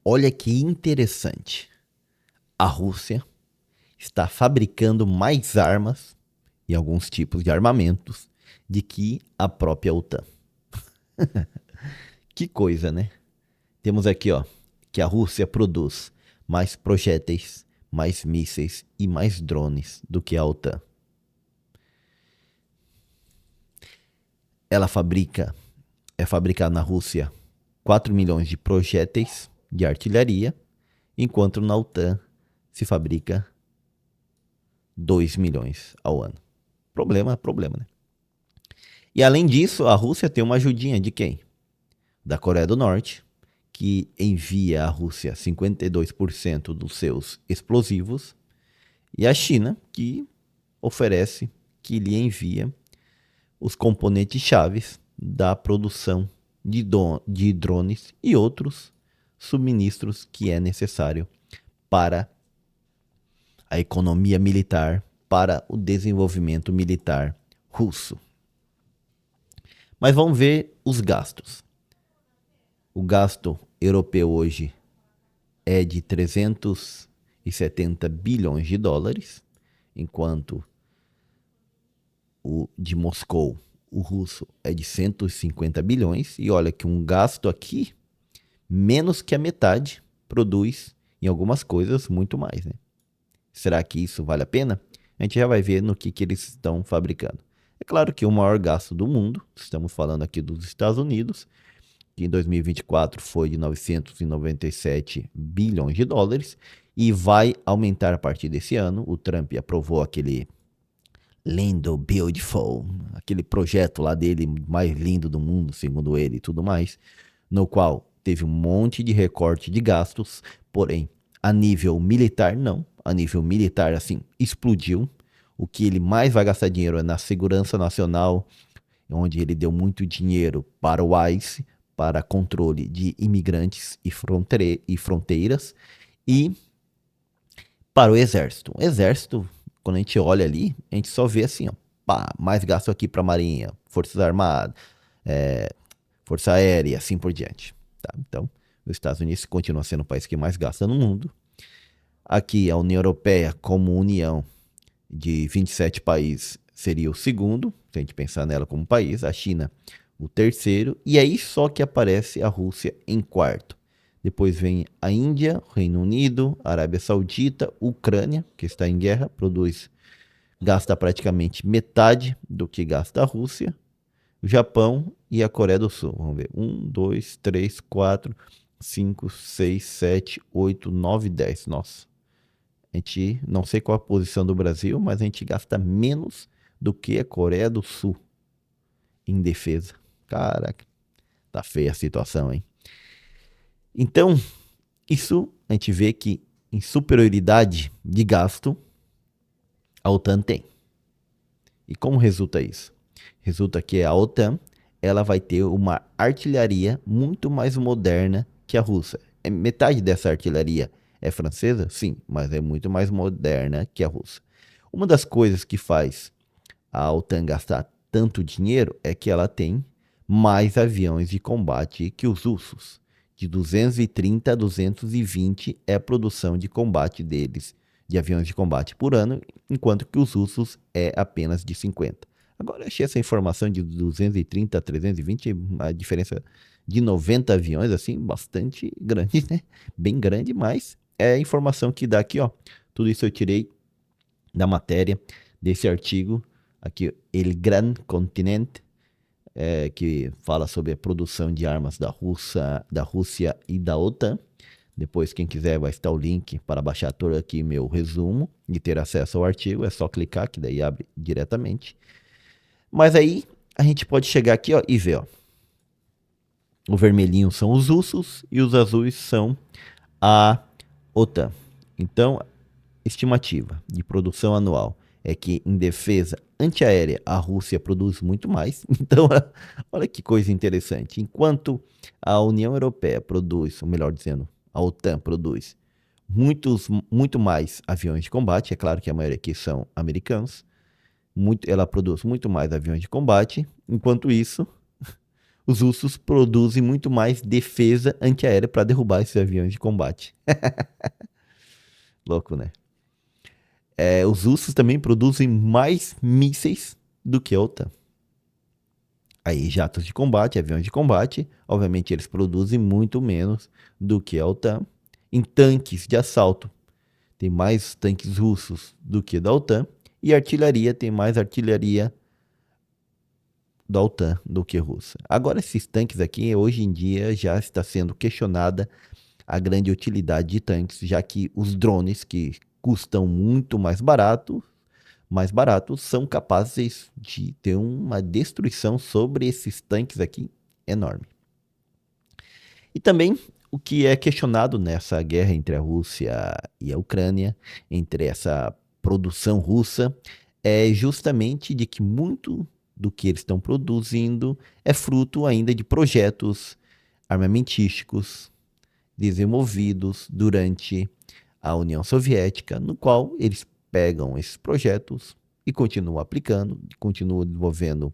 Olha que interessante. A Rússia está fabricando mais armas e alguns tipos de armamentos do que a própria OTAN. Que coisa, né? Temos aqui, ó, que a Rússia produz mais projéteis, mais mísseis e mais drones do que a OTAN. Ela é fabricada na Rússia 4 milhões de projéteis de artilharia, enquanto na OTAN se fabrica 2 milhões ao ano. Problema, né? E além disso, a Rússia tem uma ajudinha de quem? Da Coreia do Norte, que envia à Rússia 52% dos seus explosivos, e a China, que oferece, que lhe envia os componentes chaves da produção de drones e outros subministros que é necessário para a economia militar, para o desenvolvimento militar russo. Mas vamos ver os gastos. O gasto europeu hoje é de 370 bilhões de dólares, enquanto o de Moscou, o russo, é de 150 bilhões. E olha que um gasto aqui, menos que a metade, produz em algumas coisas muito mais, né? Será que isso vale a pena? A gente já vai ver no que eles estão fabricando. É claro que o maior gasto do mundo, estamos falando aqui dos Estados Unidos, que em 2024 foi de 997 bilhões de dólares e vai aumentar a partir desse ano. O Trump aprovou aquele Lindo Beautiful, aquele projeto lá dele mais lindo do mundo, segundo ele e tudo mais, no qual teve um monte de recorte de gastos, porém, a nível militar, não. A nível militar, assim, explodiu. O que ele mais vai gastar dinheiro é na segurança nacional, onde ele deu muito dinheiro para o ICE, para controle de imigrantes e fronteiras, e para o exército. O exército, quando a gente olha ali, a gente só vê assim, ó, pá, mais gasto aqui para a Marinha, Forças Armadas, Força Aérea e assim por diante. Tá? Então, os Estados Unidos continua sendo o país que mais gasta no mundo. Aqui, a União Europeia, como união de 27 países, seria o segundo, se a gente pensar nela como país. A China, o terceiro. E aí só que aparece a Rússia em quarto. Depois vem a Índia, Reino Unido, Arábia Saudita, Ucrânia, que está em guerra, gasta praticamente metade do que gasta a Rússia. O Japão e a Coreia do Sul. Vamos ver. 1, 2, 3, 4, 5, 6, 7, 8, 9, 10. Nossa. A gente não sei qual a posição do Brasil, mas a gente gasta menos do que a Coreia do Sul em defesa. Caraca, tá feia a situação, hein? Então, isso a gente vê que em superioridade de gasto, a OTAN tem. E como resulta isso? Resulta que a OTAN ela vai ter uma artilharia muito mais moderna que a russa. Metade dessa artilharia é francesa? Sim, mas é muito mais moderna que a russa. Uma das coisas que faz a OTAN gastar tanto dinheiro é que ela tem mais aviões de combate que os russos. De 230 a 220 é a produção de combate deles, de aviões de combate por ano, enquanto que os russos é apenas de 50. Agora eu achei essa informação de 230 a 320, a diferença de 90 aviões, assim, bastante grande, né? Bem grande, mas é a informação que dá aqui, ó. Tudo isso eu tirei da matéria desse artigo aqui, El Gran Continente, que fala sobre a produção de armas da Rússia e da OTAN. Depois, quem quiser, vai estar o link para baixar todo aqui meu resumo e ter acesso ao artigo. É só clicar, que daí abre diretamente. Mas aí, a gente pode chegar aqui, ó, e ver, ó. O vermelhinho são os russos e os azuis são a OTAN. Então, estimativa de produção anual é que em defesa antiaérea a Rússia produz muito mais. Então, olha que coisa interessante. Enquanto a União Europeia produz, ou melhor dizendo, a OTAN produz muito mais aviões de combate, é claro que a maioria aqui são americanos, ela produz muito mais aviões de combate. Enquanto isso, os russos produzem muito mais defesa antiaérea para derrubar esses aviões de combate. Louco, né? Os russos também produzem mais mísseis do que a OTAN. Aí, jatos de combate, aviões de combate, obviamente eles produzem muito menos do que a OTAN. Em tanques de assalto, tem mais tanques russos do que da OTAN. E artilharia, tem mais artilharia da OTAN do que russa. Agora, esses tanques aqui, hoje em dia, já está sendo questionada a grande utilidade de tanques, já que os drones, que custam muito mais baratos, são capazes de ter uma destruição sobre esses tanques aqui enorme. E também o que é questionado nessa guerra entre a Rússia e a Ucrânia, entre essa produção russa, é justamente de que muito do que eles estão produzindo é fruto ainda de projetos armamentísticos desenvolvidos durante a União Soviética, no qual eles pegam esses projetos e continuam aplicando, continuam desenvolvendo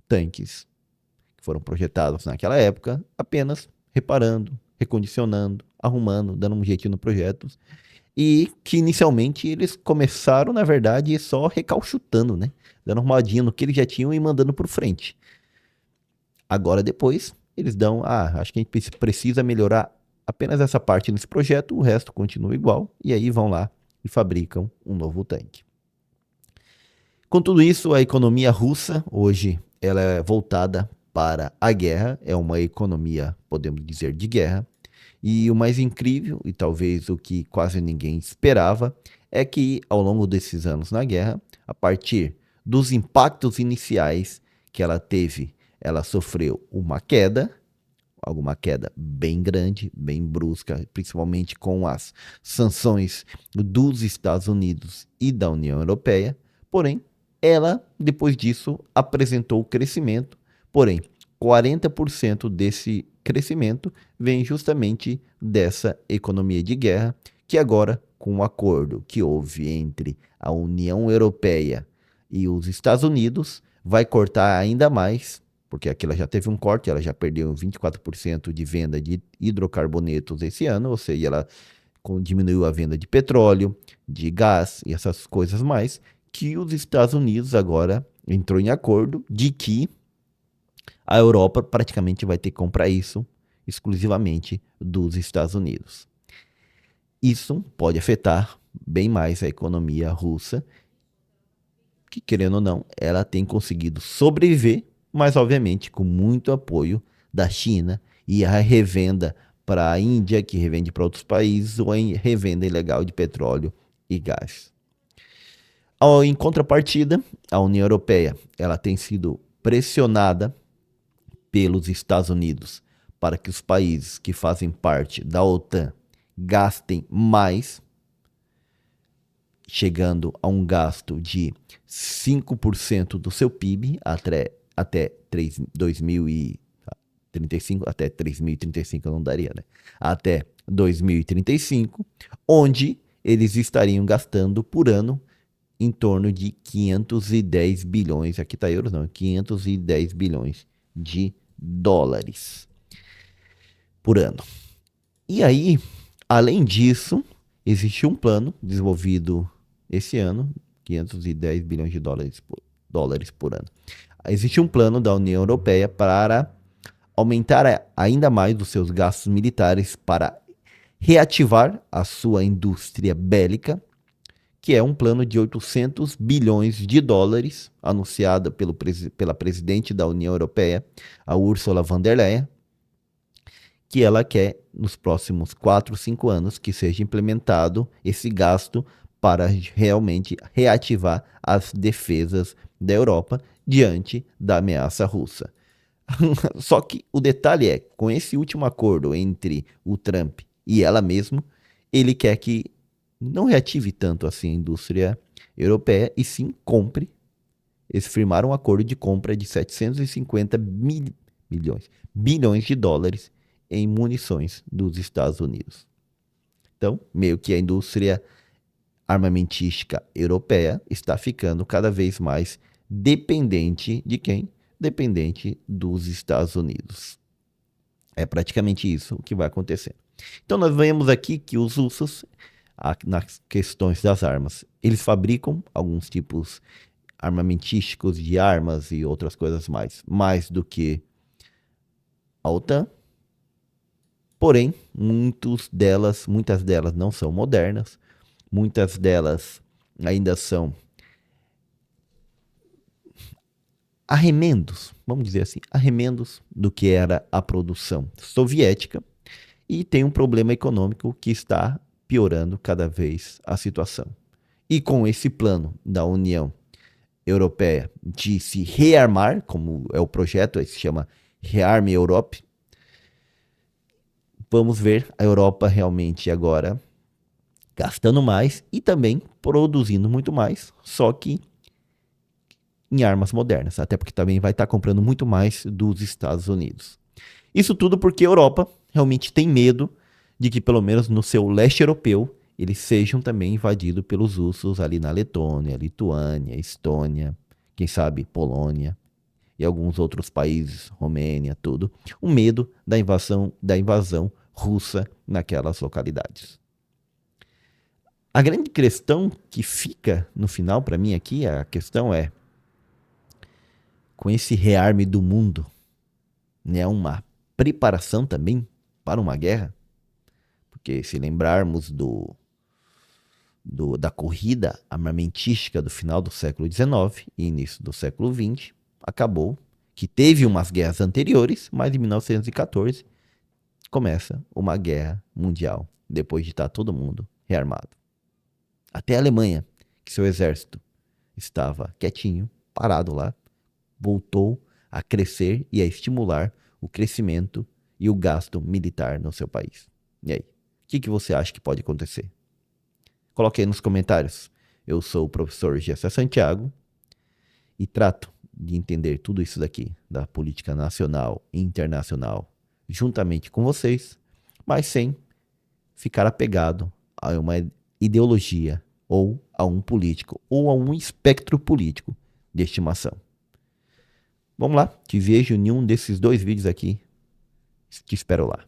tanques que foram projetados naquela época, apenas reparando, recondicionando, arrumando, dando um jeitinho no projeto, e que inicialmente eles começaram, na verdade, só recalchutando, né? Dando uma arrumadinha no que eles já tinham e mandando por frente. Agora depois, eles dão, acho que a gente precisa melhorar apenas essa parte nesse projeto, o resto continua igual, e aí vão lá e fabricam um novo tanque. Com tudo isso, a economia russa hoje ela é voltada para a guerra, é uma economia, podemos dizer, de guerra. E o mais incrível, e talvez o que quase ninguém esperava, é que ao longo desses anos na guerra, a partir dos impactos iniciais que ela teve, ela sofreu uma queda, alguma queda bem grande, bem brusca, principalmente com as sanções dos Estados Unidos e da União Europeia. Porém, ela, depois disso, apresentou crescimento, porém, 40% desse crescimento vem justamente dessa economia de guerra, que agora, com o acordo que houve entre a União Europeia e os Estados Unidos, vai cortar ainda mais, porque aqui ela já teve um corte, ela já perdeu 24% de venda de hidrocarbonetos esse ano, ou seja, ela diminuiu a venda de petróleo, de gás e essas coisas mais, que os Estados Unidos agora entrou em acordo de que a Europa praticamente vai ter que comprar isso exclusivamente dos Estados Unidos. Isso pode afetar bem mais a economia russa, que, querendo ou não, ela tem conseguido sobreviver, mas obviamente com muito apoio da China e a revenda para a Índia, que revende para outros países, ou a revenda ilegal de petróleo e gás. Em contrapartida, a União Europeia ela tem sido pressionada pelos Estados Unidos para que os países que fazem parte da OTAN gastem mais, chegando a um gasto de 5% do seu PIB até 2035, até 3035 eu não daria, né? Até 2035, onde eles estariam gastando por ano em torno de 510 bilhões, aqui está euros não, 510 bilhões de dólares por ano. E aí, além disso, existe um plano desenvolvido esse ano, 510 bilhões de dólares por ano. Existe um plano da União Europeia para aumentar ainda mais os seus gastos militares para reativar a sua indústria bélica, que é um plano de 800 bilhões de dólares, anunciado pela presidente da União Europeia, a Ursula von der Leyen, que ela quer, nos próximos 4, 5 anos, que seja implementado esse gasto para realmente reativar as defesas da Europa diante da ameaça russa. Só que o detalhe é, com esse último acordo entre o Trump e ela mesma, ele quer que não reative tanto assim a indústria europeia e sim compre. Eles firmaram um acordo de compra de 750 bilhões de dólares em munições dos Estados Unidos. Então, meio que a indústria armamentística europeia está ficando cada vez mais dependente de quem? dependente dos Estados Unidos. É praticamente isso o que vai acontecer. Então nós vemos aqui que os russos, nas questões das armas, eles fabricam alguns tipos armamentísticos de armas e outras coisas mais do que a OTAN. Porém, muitas delas não são modernas, muitas delas ainda são arremendos, vamos dizer assim, arremendos do que era a produção soviética, e tem um problema econômico que está piorando cada vez a situação. E com esse plano da União Europeia de se rearmar, como é o projeto, se chama Rearm Europe, vamos ver a Europa realmente agora gastando mais e também produzindo muito mais, só que em armas modernas, até porque também vai estar comprando muito mais dos Estados Unidos. Isso tudo porque a Europa realmente tem medo de que, pelo menos no seu leste europeu, eles sejam também invadidos pelos russos ali na Letônia, Lituânia, Estônia, quem sabe Polônia e alguns outros países, Romênia, tudo. O medo da invasão russa naquelas localidades. A grande questão que fica no final para mim aqui, a questão é, com esse rearme do mundo, né, uma preparação também para uma guerra? Porque se lembrarmos da corrida armamentística do final do século XIX e início do século XX, acabou que teve umas guerras anteriores, mas em 1914 começa uma guerra mundial, depois de estar todo mundo rearmado. Até a Alemanha, que seu exército estava quietinho, parado lá, voltou a crescer e a estimular o crescimento e o gasto militar no seu país. E aí, o que você acha que pode acontecer? Coloque aí nos comentários. Eu sou o professor Gessé Santiago e trato de entender tudo isso daqui, da política nacional e internacional, juntamente com vocês, mas sem ficar apegado a uma ideologia ou a um político ou a um espectro político de estimação. Vamos lá, te vejo em um desses 2 vídeos aqui. Te espero lá.